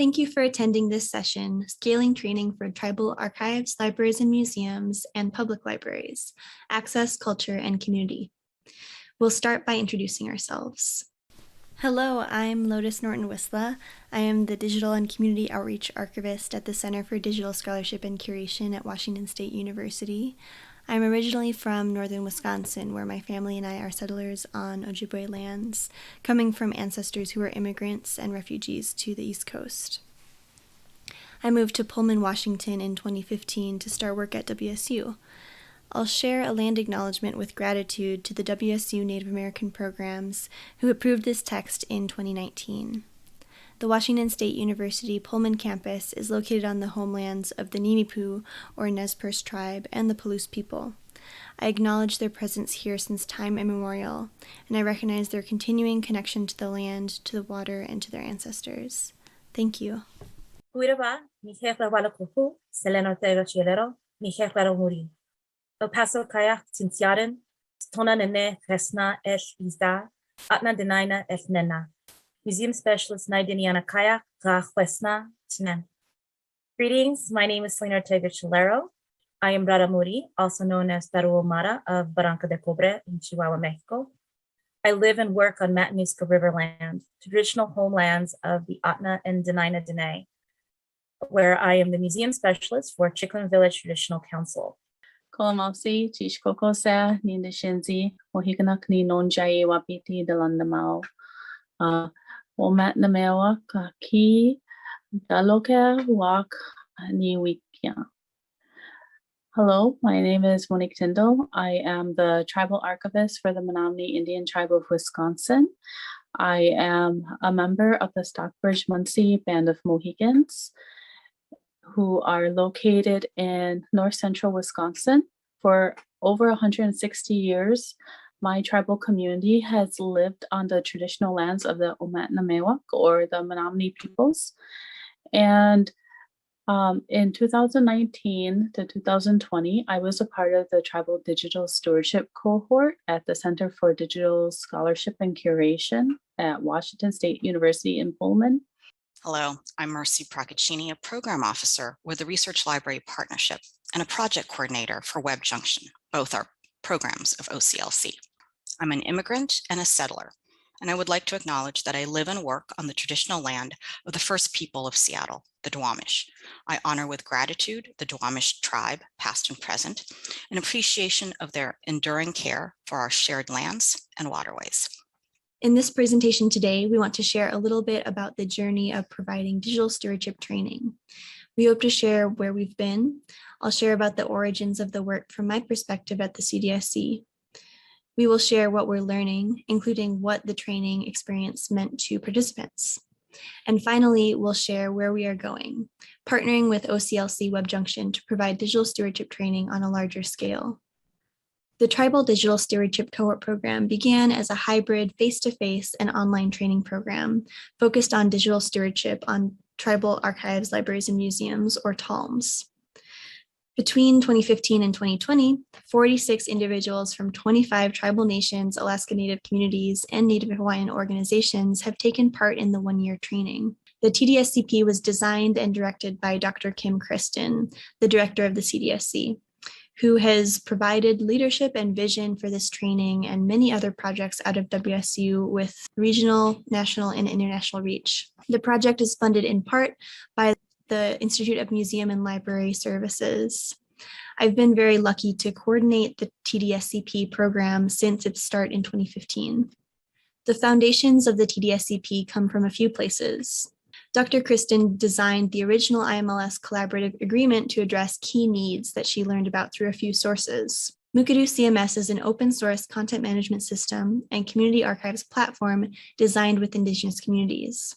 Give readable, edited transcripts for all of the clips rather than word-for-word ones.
Thank you for attending this session, Scaling Training for Tribal Archives, Libraries and Museums, and Public Libraries, Access, Culture, and Community. We'll start by introducing ourselves. Hello, I'm Lotus Norton-Wisla. I am the Digital and Community Outreach Archivist at the Center for Digital Scholarship and Curation at Washington State University. I'm originally from northern Wisconsin, where my family and I are settlers on Ojibwe lands, coming from ancestors who were immigrants and refugees to the East Coast. I moved to Pullman, Washington in 2015 to start work at WSU. I'll share a land acknowledgement with gratitude to the WSU Native American programs who approved this text in 2019. The Washington State University Pullman campus is located on the homelands of the Nimipu or Nez Perce tribe and the Palouse people. I acknowledge their presence here since time immemorial, and I recognize their continuing connection to the land, to the water, and to their ancestors. Thank you. Selena Ortega-Chiolero, El Paso Kayak Tinsiaden, Tona Nene Resna El Izda, Atna Denaina El Nena. Museum Specialist Naidiniana Kayak Ra Huesna Tinen. Greetings, my name is Selena Ortega-Chiolero. I am Brada Muri, also known as Daruo Mara of Barranca de Cobre in Chihuahua, Mexico. I live and work on Matanuska Riverland, traditional homelands of the Atna and Denaina Dene, where I am the museum specialist for Chickaloon Village Traditional Council. Kolamausi, Tishkokosa, Nindashinzi, Mohicans ni Nonjai Wapiti de Landamao. Womat Namewa Kaki Daloka Wak ni Wikia. Hello, my name is Monique Tyndall. I am the tribal archivist for the Menominee Indian Tribe of Wisconsin. I am a member of the Stockbridge-Munsee band of Mohicans, who are located in north central Wisconsin. For over 160 years, my tribal community has lived on the traditional lands of the Omatnamewak or the Menominee peoples. And in 2019 to 2020, I was a part of the Tribal Digital Stewardship cohort at the Center for Digital Scholarship and Curation at Washington State University in Pullman. Hello, I'm Mercy Procaccini, a program officer with the Research Library Partnership and a project coordinator for Web Junction, both are programs of OCLC. I'm an immigrant and a settler, and I would like to acknowledge that I live and work on the traditional land of the first people of Seattle, the Duwamish. I honor with gratitude the Duwamish tribe, past and present, in appreciation of their enduring care for our shared lands and waterways. In this presentation today, we want to share a little bit about the journey of providing digital stewardship training. We hope to share where we've been. I'll share about the origins of the work from my perspective at the CDSC. We will share what we're learning, including what the training experience meant to participants. And finally, we'll share where we are going, partnering with OCLC Web Junction to provide digital stewardship training on a larger scale. The Tribal Digital Stewardship Cohort Program began as a hybrid face-to-face and online training program focused on digital stewardship on tribal archives, libraries, and museums, or TALMs. Between 2015 and 2020, 46 individuals from 25 tribal nations, Alaska Native communities, and Native Hawaiian organizations have taken part in the one-year training. The TDSCP was designed and directed by Dr. Kim Kristen, the director of the CDSC, who has provided leadership and vision for this training and many other projects out of WSU with regional, national, and international reach. The project is funded in part by the Institute of Museum and Library Services. I've been very lucky to coordinate the TDSCP program since its start in 2015. The foundations of the TDSCP come from a few places. Dr. Kristen designed the original IMLS collaborative agreement to address key needs that she learned about through a few sources. Mukurtu CMS is an open source content management system and community archives platform designed with Indigenous communities.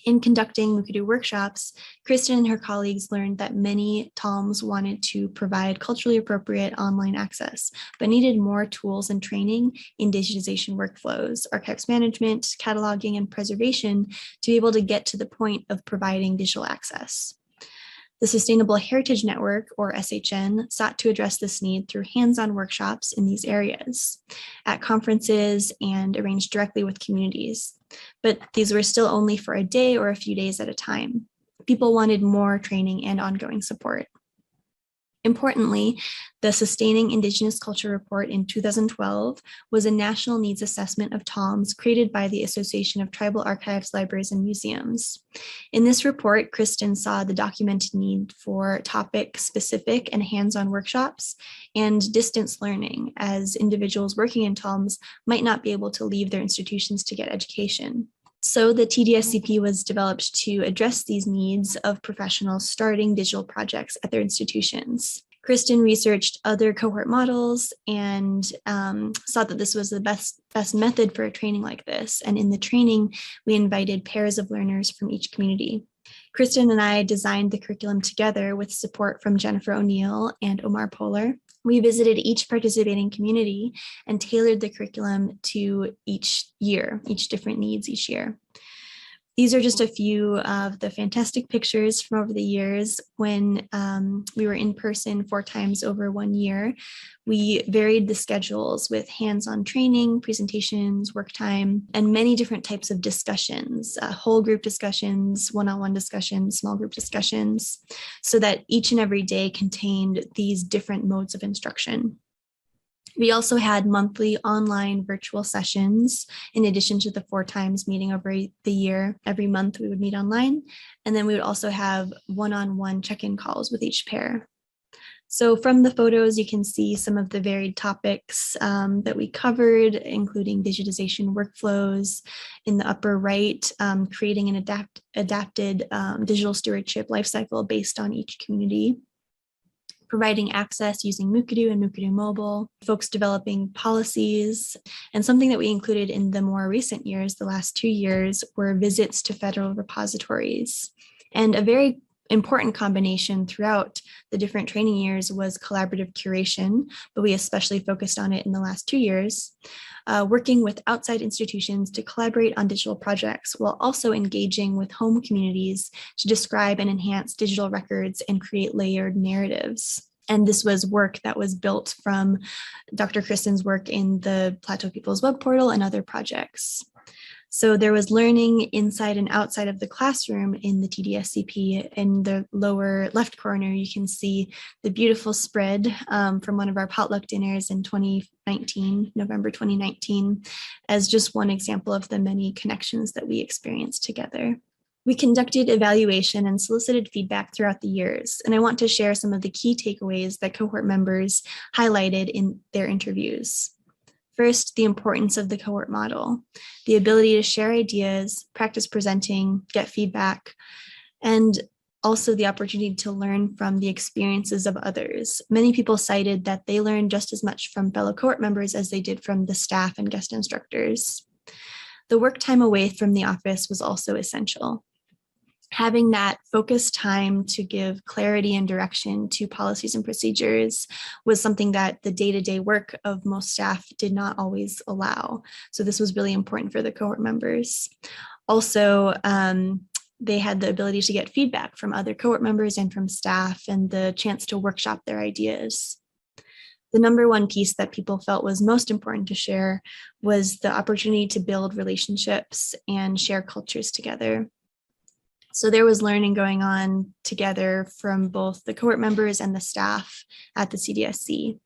In conducting Mukurtu workshops, Kristen and her colleagues learned that many TALMs wanted to provide culturally appropriate online access, but needed more tools and training in digitization workflows, archives management, cataloging, and preservation to be able to get to the point of providing digital access. The Sustainable Heritage Network, or SHN, sought to address this need through hands-on workshops in these areas, at conferences, and arranged directly with communities. But these were still only for a day or a few days at a time. People wanted more training and ongoing support. Importantly, the Sustaining Indigenous Culture Report in 2012 was a national needs assessment of TALMs created by the Association of Tribal Archives, Libraries, and Museums. In this report, Kristen saw the documented need for topic-specific and hands-on workshops and distance learning, as individuals working in TALMs might not be able to leave their institutions to get education. So the TDSCP was developed to address these needs of professionals starting digital projects at their institutions. Kristen researched other cohort models and saw that this was the best method for a training like this. And in the training, we invited pairs of learners from each community. Kristen and I designed the curriculum together with support from Jennifer O'Neill and Omar Polar. We visited each participating community and tailored the curriculum to each different needs each year. These are just a few of the fantastic pictures from over the years when we were in person 4 times over 1 year. We varied the schedules with hands-on training, presentations, work time, and many different types of discussions, whole group discussions, one-on-one discussions, small group discussions, so that each and every day contained these different modes of instruction. We also had monthly online virtual sessions in addition to the 4 times meeting over the year. Every month we would meet online, and then we would also have one-on-one check-in calls with each pair. So from the photos, you can see some of the varied topics that we covered, including digitization workflows. In the upper right, creating an adapted digital stewardship lifecycle based on each community. Providing access using Mukuru and Mukuru Mobile, folks developing policies, and something that we included in the more recent years, the last 2 years, were visits to federal repositories. And a very important combination throughout the different training years was collaborative curation, but we especially focused on it in the last 2 years, working with outside institutions to collaborate on digital projects while also engaging with home communities to describe and enhance digital records and create layered narratives. And this was work that was built from Dr. Kristen's work in the Plateau People's Web Portal and other projects. So there was learning inside and outside of the classroom in the TDSCP. In the lower left corner, you can see the beautiful spread from one of our potluck dinners in 2019, November 2019, as just one example of the many connections that we experienced together. We conducted evaluation and solicited feedback throughout the years, and I want to share some of the key takeaways that cohort members highlighted in their interviews. First, the importance of the cohort model, the ability to share ideas, practice presenting, get feedback, and also the opportunity to learn from the experiences of others. Many people cited that they learned just as much from fellow cohort members as they did from the staff and guest instructors. The work time away from the office was also essential. Having that focused time to give clarity and direction to policies and procedures was something that the day-to-day work of most staff did not always allow. So this was really important for the cohort members. Also, they had the ability to get feedback from other cohort members and from staff and the chance to workshop their ideas. The number one piece that people felt was most important to share was the opportunity to build relationships and share cultures together. So there was learning going on together from both the cohort members and the staff at the CDSC.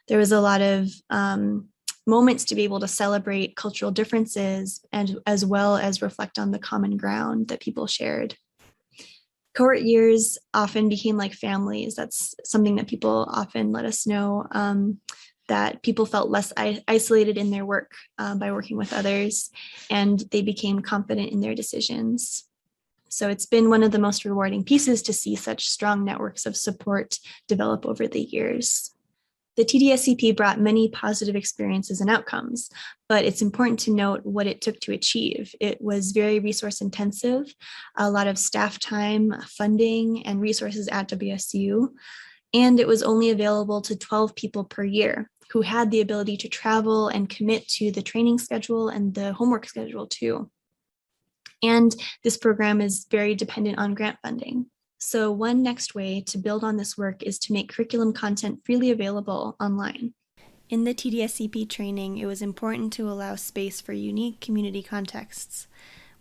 There was a lot of moments to be able to celebrate cultural differences and as well as reflect on the common ground that people shared. Cohort years often became like families. That's something that people often let us know, that people felt less isolated in their work by working with others, and they became confident in their decisions. So it's been one of the most rewarding pieces to see such strong networks of support develop over the years. The TDSCP brought many positive experiences and outcomes, but it's important to note what it took to achieve. It was very resource intensive, a lot of staff time, funding, and resources at WSU, and it was only available to 12 people per year who had the ability to travel and commit to the training schedule and the homework schedule too. And this program is very dependent on grant funding. So one next way to build on this work is to make curriculum content freely available online. In the TDSCP training, it was important to allow space for unique community contexts.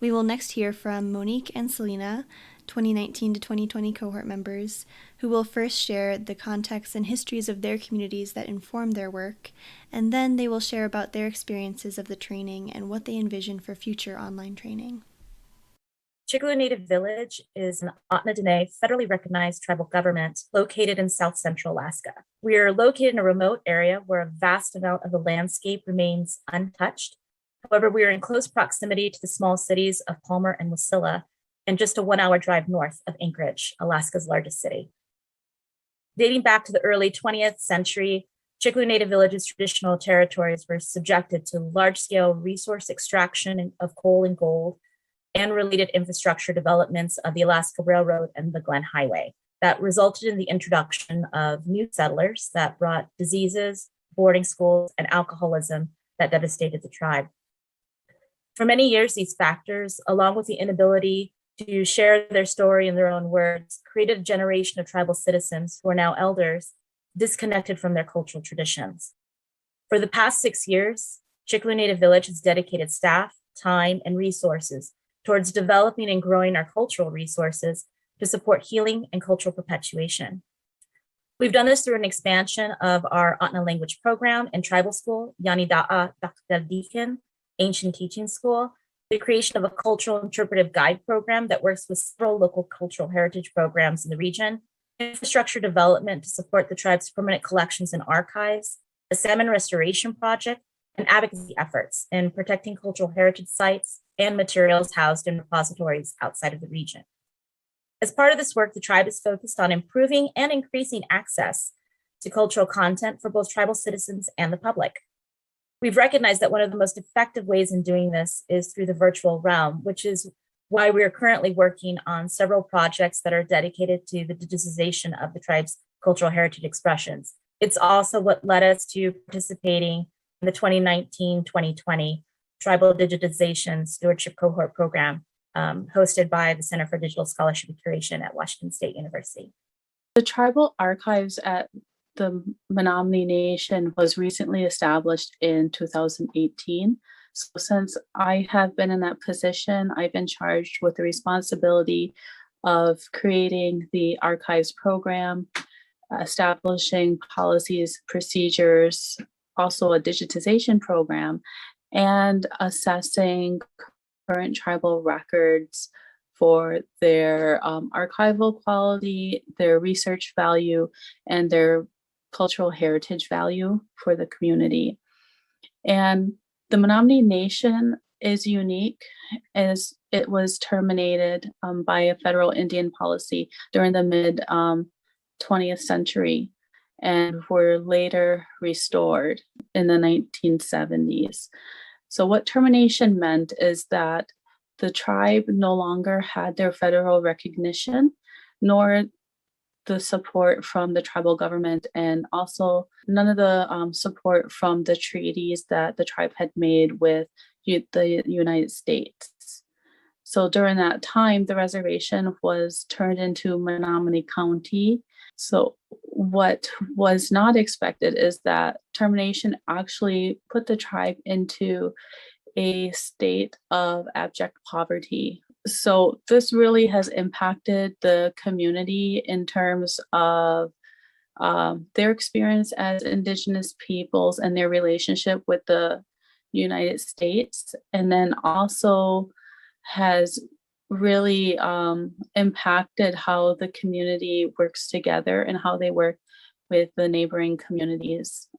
We will next hear from Monique and Selena, 2019 to 2020 cohort members, who will first share the context and histories of their communities that inform their work, and then they will share about their experiences of the training and what they envision for future online training. Chickaloon Native Village is an Haudenosaunee federally recognized tribal government located in South Central Alaska. We are located in a remote area where a vast amount of the landscape remains untouched. However, we are in close proximity to the small cities of Palmer and Wasilla, and just a 1-hour drive north of Anchorage, Alaska's largest city. Dating back to the early 20th century, Chickaloon Native Village's traditional territories were subjected to large-scale resource extraction of coal and gold and related infrastructure developments of the Alaska Railroad and the Glen Highway that resulted in the introduction of new settlers that brought diseases, boarding schools, and alcoholism that devastated the tribe. For many years, these factors, along with the inability to share their story in their own words, created a generation of tribal citizens who are now elders, disconnected from their cultural traditions. For the past 6 years, Chickaloon Native Village has dedicated staff, time, and resources towards developing and growing our cultural resources to support healing and cultural perpetuation. We've done this through an expansion of our Ahtna language program and tribal school, Yanida'a Dakdaldikin, Ancient Teaching School, the creation of a cultural interpretive guide program that works with several local cultural heritage programs in the region, infrastructure development to support the tribe's permanent collections and archives, a salmon restoration project, and advocacy efforts in protecting cultural heritage sites and materials housed in repositories outside of the region. As part of this work, the tribe is focused on improving and increasing access to cultural content for both tribal citizens and the public. We've recognized that one of the most effective ways in doing this is through the virtual realm, which is why we are currently working on several projects that are dedicated to the digitization of the tribe's cultural heritage expressions. It's also what led us to participating in the 2019-2020 Tribal Digitization Stewardship Cohort Program, hosted by the Center for Digital Scholarship and Curation at Washington State University. The tribal archives at the Menominee Nation was recently established in 2018. So since I have been in that position, I've been charged with the responsibility of creating the archives program, establishing policies, procedures, also a digitization program, and assessing current tribal records for their archival quality, their research value, and their cultural heritage value for the community. And the Menominee Nation is unique as it was terminated by a federal Indian policy during the mid 20th century and were later restored in the 1970s. So what termination meant is that the tribe no longer had their federal recognition, nor the support from the tribal government, and also none of the support from the treaties that the tribe had made with the United States. So during that time, the reservation was turned into Menominee County. So what was not expected is that termination actually put the tribe into a state of abject poverty. So this really has impacted the community in terms of their experience as Indigenous peoples and their relationship with the United States, and then also has really impacted how the community works together and how they work with the neighboring communities.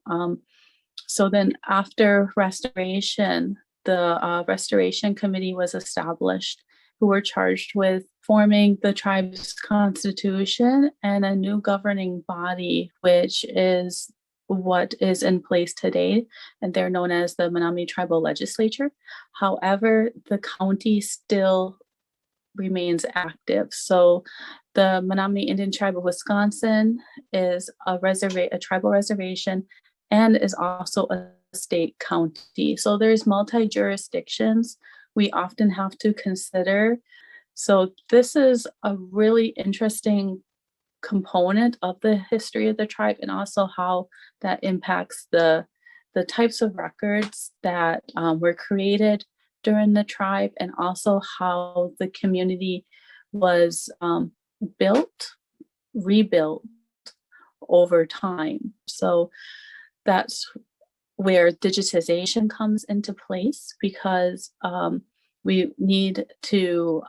So then after restoration, the Restoration Committee was established, who were charged with forming the tribe's constitution and a new governing body, which is what is in place today, and they're known as the Menominee Tribal Legislature. However, the county still remains active. So the Menominee Indian Tribe of Wisconsin is a tribal reservation and is also a state county. So there's multi-jurisdictions we often have to consider. So this is a really interesting component of the history of the tribe, and also how that impacts the types of records that were created during the tribe, and also how the community was rebuilt over time. So that's where digitization comes into place, because we need to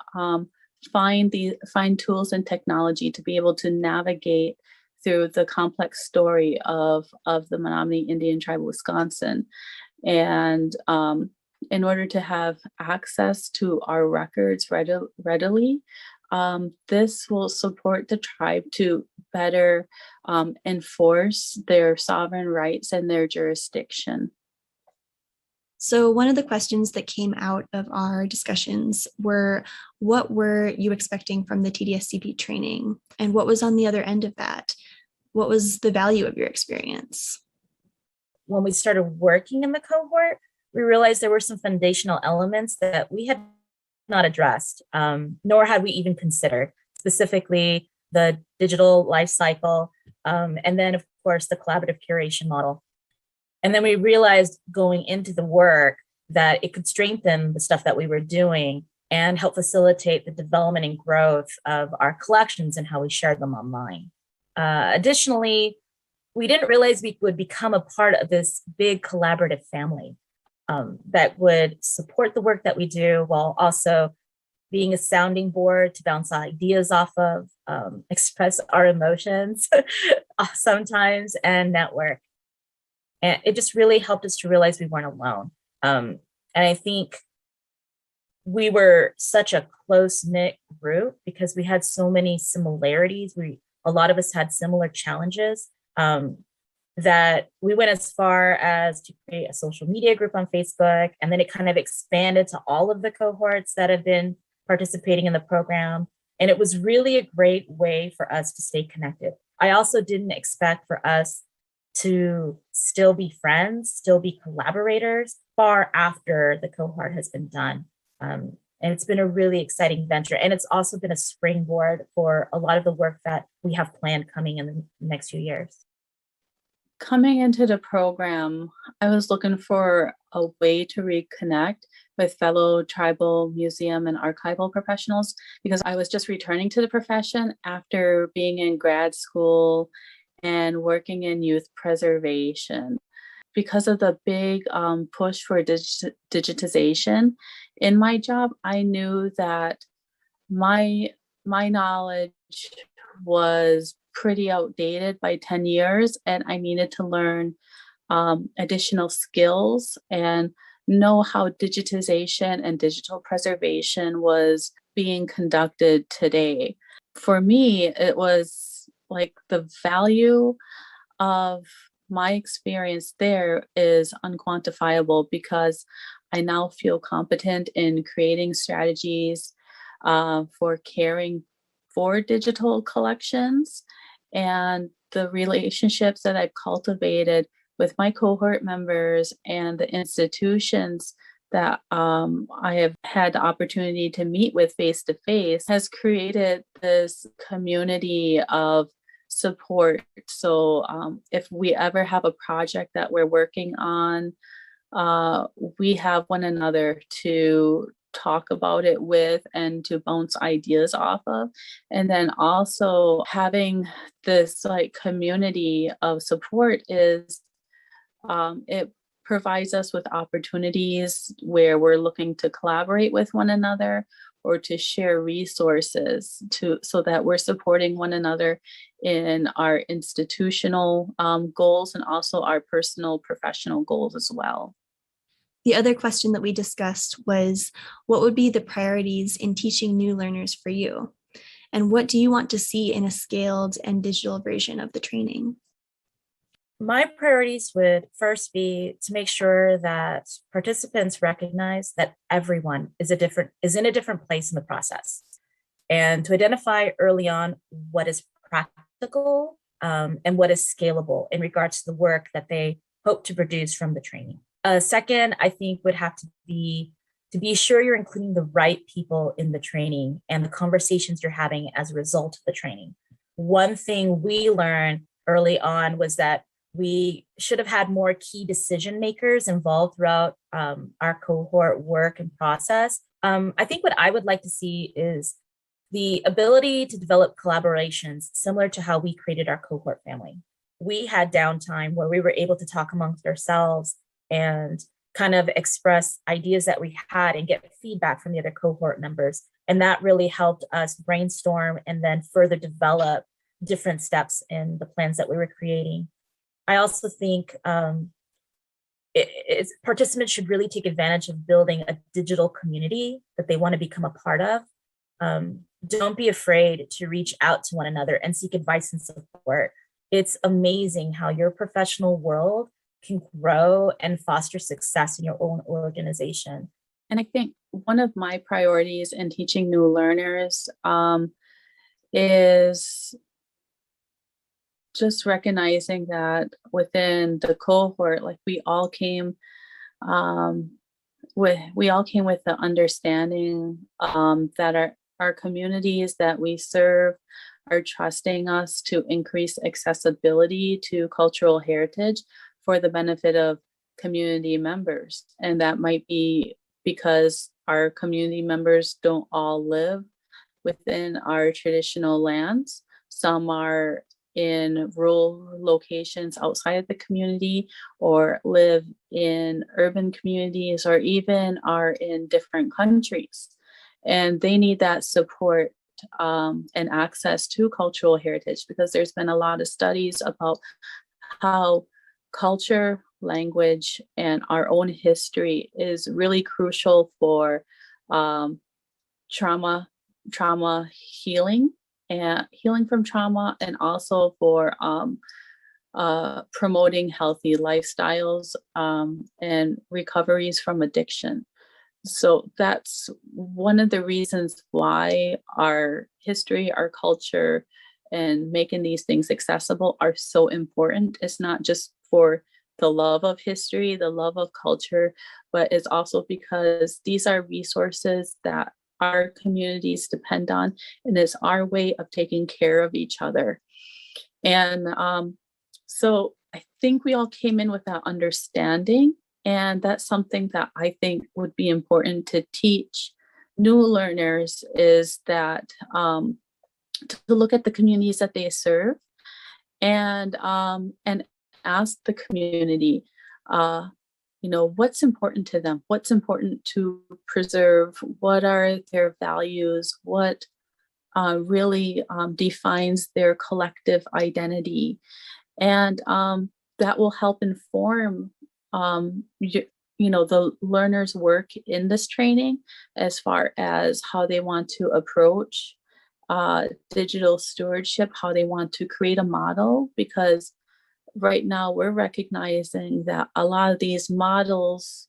find tools and technology to be able to navigate through the complex story of the Menominee Indian Tribe of Wisconsin. And in order to have access to our records readily, this will support the tribe to better enforce their sovereign rights and their jurisdiction. So one of the questions that came out of our discussions were, what were you expecting from the TDSCP training? And what was on the other end of that? What was the value of your experience? When we started working in the cohort, we realized there were some foundational elements that we had not addressed, nor had we even considered, specifically the digital life cycle, and then, of course, the collaborative curation model. And then we realized going into the work that it could strengthen the stuff that we were doing and help facilitate the development and growth of our collections and how we shared them online. Additionally, we didn't realize we would become a part of this big collaborative family that would support the work that we do while also being a sounding board to bounce ideas off of, express our emotions sometimes, and network. And it just really helped us to realize we weren't alone. And I think we were such a close-knit group because we had so many similarities. A lot of us had similar challenges, that we went as far as to create a social media group on Facebook. And then it kind of expanded to all of the cohorts that have been participating in the program. And it was really a great way for us to stay connected. I also didn't expect for us to still be friends, still be collaborators far after the cohort has been done. And it's been a really exciting venture. And it's also been a springboard for a lot of the work that we have planned coming in the next few years. Coming into the program, I was looking for a way to reconnect with fellow tribal museum and archival professionals, because I was just returning to the profession after being in grad school and working in youth preservation. Because of the big push for digitization in my job, I knew that my knowledge was pretty outdated by 10 years, and I needed to learn additional skills and know how digitization and digital preservation was being conducted today. For me, it was like the value of my experience there is unquantifiable, because I now feel competent in creating strategies for caring for digital collections, and the relationships that I've cultivated with my cohort members and the institutions that I have had the opportunity to meet with face to face has created this community of support. So if we ever have a project that we're working on, we have one another to talk about it with and to bounce ideas off of. And then also having this like community of support is it provides us with opportunities where we're looking to collaborate with one another or to share resources so that we're supporting one another in our institutional goals and also our personal professional goals as well. The other question that we discussed was, what would be the priorities in teaching new learners for you? And what do you want to see in a scaled and digital version of the training? My priorities would first be to make sure that participants recognize that everyone is in a different place in the process, and to identify early on what is practical and what is scalable in regards to the work that they hope to produce from the training. Second, I think would have to be sure you're including the right people in the training and the conversations you're having as a result of the training. One thing we learned early on was that We should have had more key decision makers involved throughout our cohort work and process. I think what I would like to see is the ability to develop collaborations similar to how we created our cohort family. We had downtime where we were able to talk amongst ourselves and kind of express ideas that we had and get feedback from the other cohort members. And that really helped us brainstorm and then further develop different steps in the plans that we were creating. I also think participants should really take advantage of building a digital community that they want to become a part of. Don't be afraid to reach out to one another and seek advice and support. It's amazing how your professional world can grow and foster success in your own organization. And I think one of my priorities in teaching new learners is just recognizing that within the cohort, like we all came with the understanding that our communities that we serve are trusting us to increase accessibility to cultural heritage for the benefit of community members. And that might be because our community members don't all live within our traditional lands. Some are in rural locations outside of the community, or live in urban communities, or even are in different countries. And they need that support and access to cultural heritage, because there's been a lot of studies about how culture, language, and our own history is really crucial for trauma healing and healing from trauma, and also for promoting healthy lifestyles and recoveries from addiction. So that's one of the reasons why our history, our culture, and making these things accessible are so important. It's not just for the love of history, the love of culture, but it's also because these are resources that our communities depend on, and it's our way of taking care of each other. And so I think we all came in with that understanding, and that's something that I think would be important to teach new learners, is that to look at the communities that they serve and ask the community, what's important to them, what's important to preserve, what are their values, what really defines their collective identity. And that will help inform the learners' work in this training, as far as how they want to approach digital stewardship, how they want to create a model, because right now we're recognizing that a lot of these models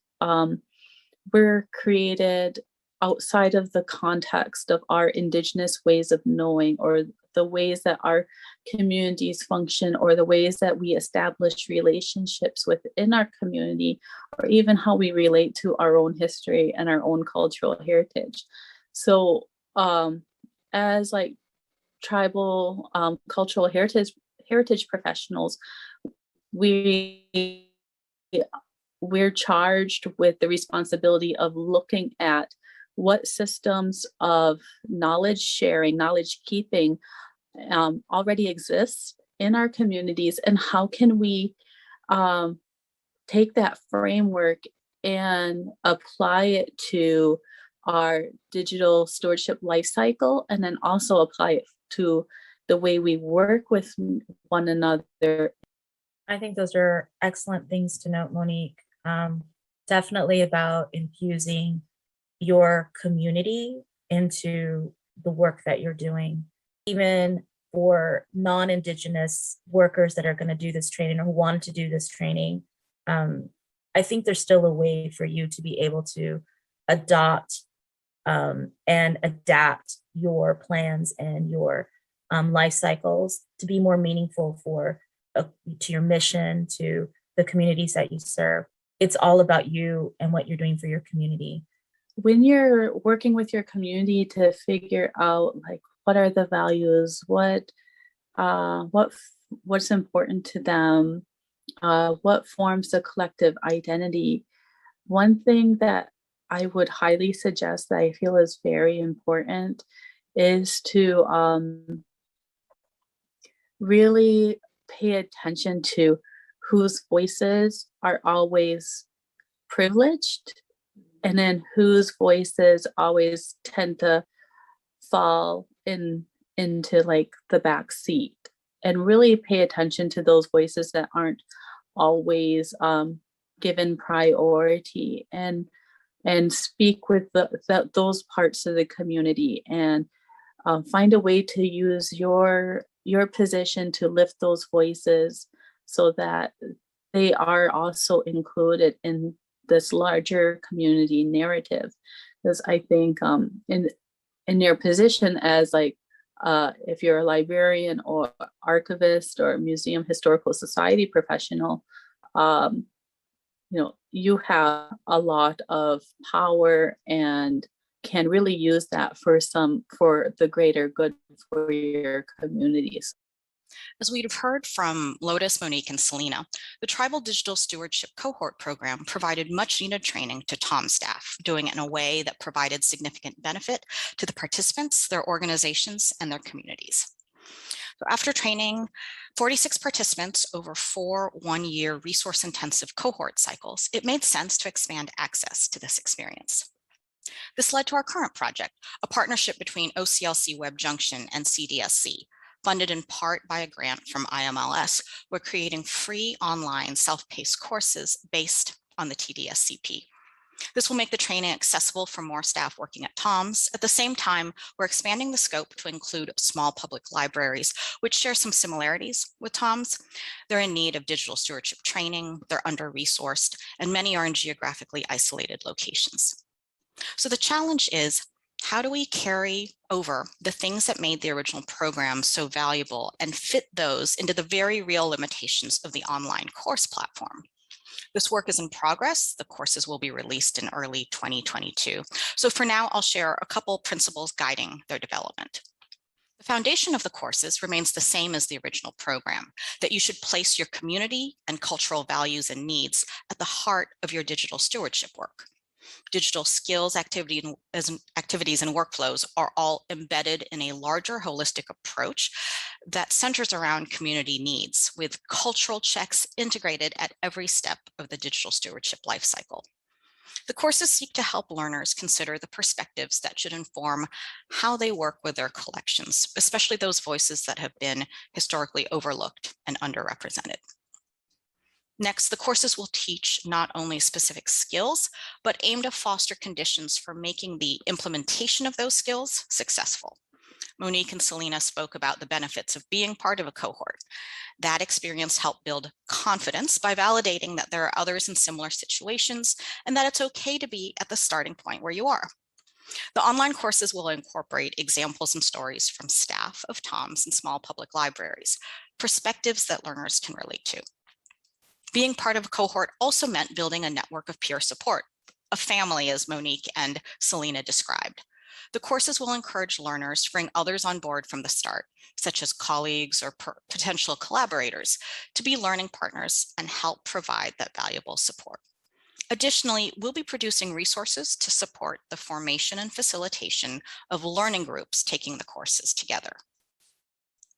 were created outside of the context of our Indigenous ways of knowing, or the ways that our communities function, or the ways that we establish relationships within our community, or even how we relate to our own history and our own cultural heritage. So as like tribal cultural heritage professionals, we're charged with the responsibility of looking at what systems of knowledge sharing, knowledge keeping already exist in our communities, and how can we take that framework and apply it to our digital stewardship life cycle, and then also apply it to the way we work with one another. I think those are excellent things to note, Monique. Definitely about infusing your community into the work that you're doing. Even for non-Indigenous workers that are going to do this training or want to do this training, I think there's still a way for you to be able to adopt and adapt your plans and your life cycles to be more meaningful to your mission, to the communities that you serve. It's all about you and what you're doing for your community. When you're working with your community to figure out like what are the values, what's important to them, what forms a collective identity. One thing that I would highly suggest that I feel is very important is to really pay attention to whose voices are always privileged and then whose voices always tend to fall into like the back seat, and really pay attention to those voices that aren't always given priority, and speak with those parts of the community, and find a way to use your position to lift those voices so that they are also included in this larger community narrative. Because I think in your position as like if you're a librarian or archivist or museum historical society professional, you have a lot of power and can really use that for the greater good for your communities. As we've heard from Lotus, Monique, and Selena, the Tribal Digital Stewardship Cohort Program provided much needed training to TALM staff, doing it in a way that provided significant benefit to the participants, their organizations, and their communities. So after training 46 participants over 4 one-year resource-intensive cohort cycles, it made sense to expand access to this experience. This led to our current project, a partnership between OCLC Web Junction and CDSC, funded in part by a grant from IMLS. We're creating free online self-paced courses based on the TDSCP. This will make the training accessible for more staff working at TALMs. At the same time, we're expanding the scope to include small public libraries, which share some similarities with TALMs. They're in need of digital stewardship training, they're under-resourced, and many are in geographically isolated locations. So the challenge is, how do we carry over the things that made the original program so valuable and fit those into the very real limitations of the online course platform? This work is in progress. The courses will be released in early 2022. So for now, I'll share a couple principles guiding their development. The foundation of the courses remains the same as the original program, that you should place your community and cultural values and needs at the heart of your digital stewardship work. Digital skills, activities, and workflows are all embedded in a larger holistic approach that centers around community needs, with cultural checks integrated at every step of the digital stewardship lifecycle. The courses seek to help learners consider the perspectives that should inform how they work with their collections, especially those voices that have been historically overlooked and underrepresented. Next, the courses will teach not only specific skills, but aim to foster conditions for making the implementation of those skills successful. Monique and Selena spoke about the benefits of being part of a cohort. That experience helped build confidence by validating that there are others in similar situations and that it's okay to be at the starting point where you are. The online courses will incorporate examples and stories from staff of TALMs and small public libraries, perspectives that learners can relate to. Being part of a cohort also meant building a network of peer support, a family, as Monique and Selena described. The courses will encourage learners to bring others on board from the start, such as colleagues or potential collaborators, to be learning partners and help provide that valuable support. Additionally, we'll be producing resources to support the formation and facilitation of learning groups taking the courses together.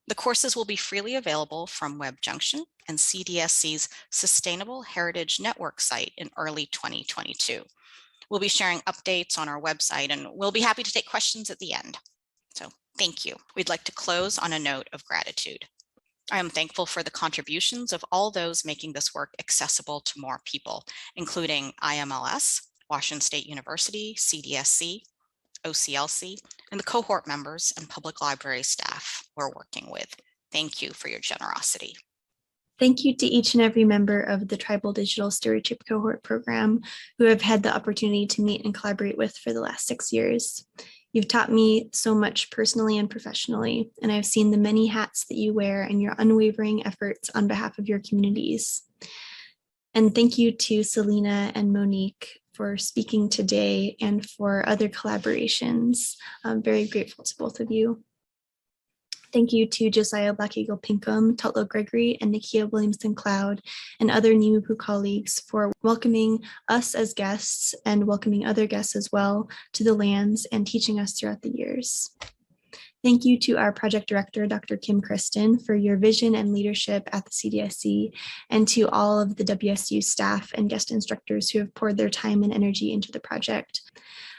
The courses will be freely available from Web Junction and CDSC's Sustainable Heritage Network site in early 2022. We'll be sharing updates on our website, and we'll be happy to take questions at the end. So thank you. We'd like to close on a note of gratitude. I am thankful for the contributions of all those making this work accessible to more people, including IMLS, Washington State University, CDSC, OCLC, and the cohort members and public library staff we're working with. Thank you for your generosity. Thank you to each and every member of the Tribal Digital Stewardship Cohort Program who I've had the opportunity to meet and collaborate with for the last 6 years. You've taught me so much personally and professionally, and I've seen the many hats that you wear and your unwavering efforts on behalf of your communities. And thank you to Selena and Monique for speaking today and for other collaborations. I'm very grateful to both of you. Thank you to Josiah Black Eagle Pinkham, Tutlo Gregory, and Nikia Williamson Cloud, and other Nimupu colleagues for welcoming us as guests and welcoming other guests as well to the lands and teaching us throughout the years. Thank you to our project director, Dr. Kim Kristen, for your vision and leadership at the CDSC, and to all of the WSU staff and guest instructors who have poured their time and energy into the project.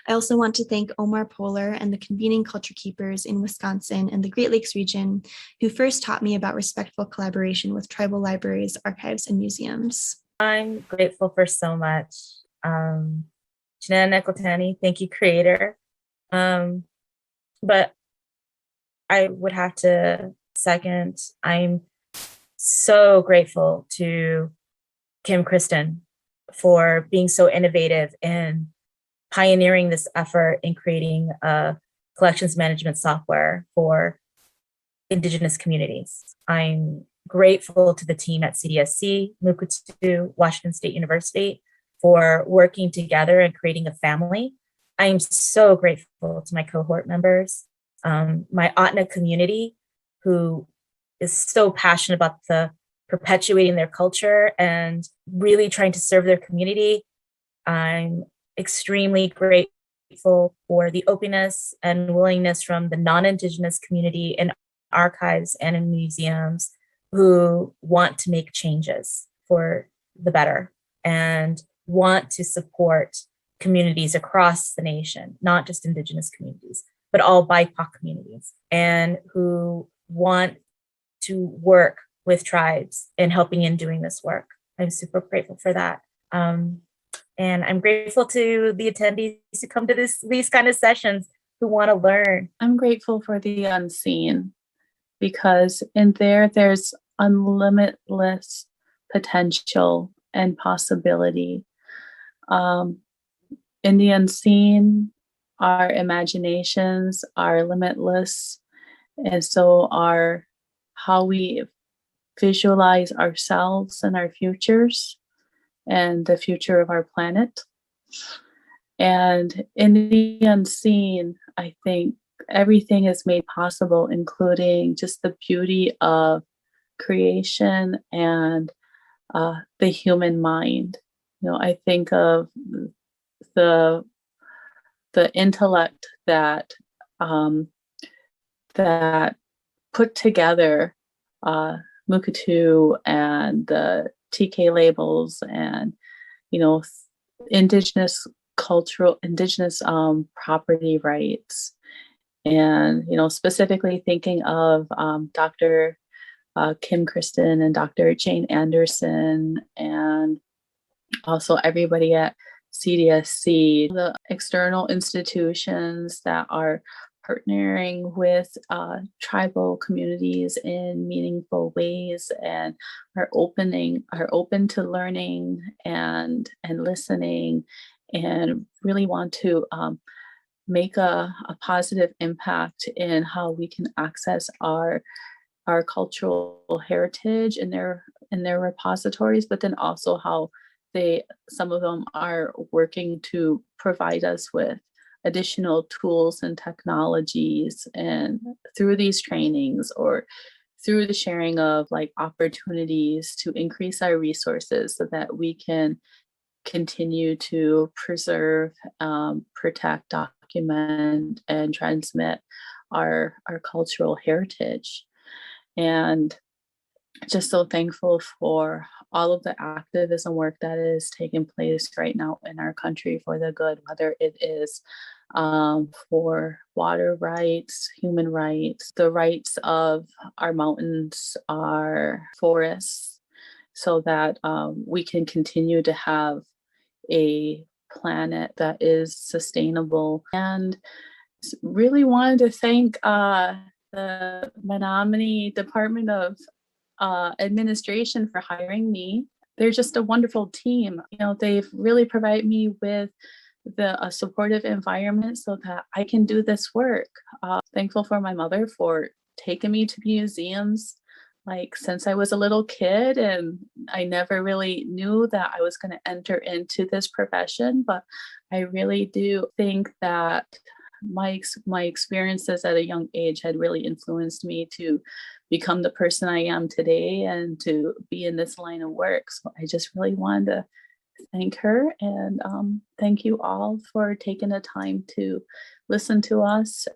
I also want to thank Omar Poehler and the convening culture keepers in Wisconsin and the Great Lakes region, who first taught me about respectful collaboration with tribal libraries, archives, and museums. I'm grateful for so much. Janana Nekotani, thank you, creator. But I would have to second, I'm so grateful to Kim Kristen for being so innovative in pioneering this effort in creating a collections management software for Indigenous communities. I'm grateful to the team at CDSC, Mukutu, Washington State University for working together and creating a family. I am so grateful to my cohort members, my Atna community, who is so passionate about perpetuating their culture and really trying to serve their community. I'm extremely grateful for the openness and willingness from the non-Indigenous community in archives and in museums who want to make changes for the better and want to support communities across the nation, not just Indigenous communities, but all BIPOC communities, and who want to work with tribes in helping in doing this work. I'm super grateful for that. And I'm grateful to the attendees who come to these kind of sessions who want to learn. I'm grateful for the unseen, because in there's unlimitless potential and possibility. In the unseen, our imaginations are limitless, and so are how we visualize ourselves and our futures and the future of our planet. And in the unseen, I think everything is made possible, including just the beauty of creation and the human mind. You know, I think of the intellect that that put together Mukutu and the TK labels and, you know, indigenous property rights. And, you know, specifically thinking of Dr. Kim Kristen and Dr. Jane Anderson, and also everybody at CDSC, the external institutions that are partnering with tribal communities in meaningful ways and are open to learning and listening, and really want to make a positive impact in how we can access our cultural heritage in their repositories, but then also how some of them are working to provide us with additional tools and technologies, and through these trainings or through the sharing of like opportunities to increase our resources so that we can continue to preserve, protect, document, and transmit our cultural heritage. And just so thankful for all of the activism work that is taking place right now in our country for the good, whether it is for water rights, human rights, the rights of our mountains, our forests, so that we can continue to have a planet that is sustainable. And really wanted to thank the Menominee Department of Administration for hiring me. They're just a wonderful team. You know, they've really provided me with a supportive environment so that I can do this work. Thankful for my mother for taking me to museums like since I was a little kid, and I never really knew that I was going to enter into this profession, but I really do think that my experiences at a young age had really influenced me to become the person I am today and to be in this line of work. So I just really wanted to thank her, and thank you all for taking the time to listen to us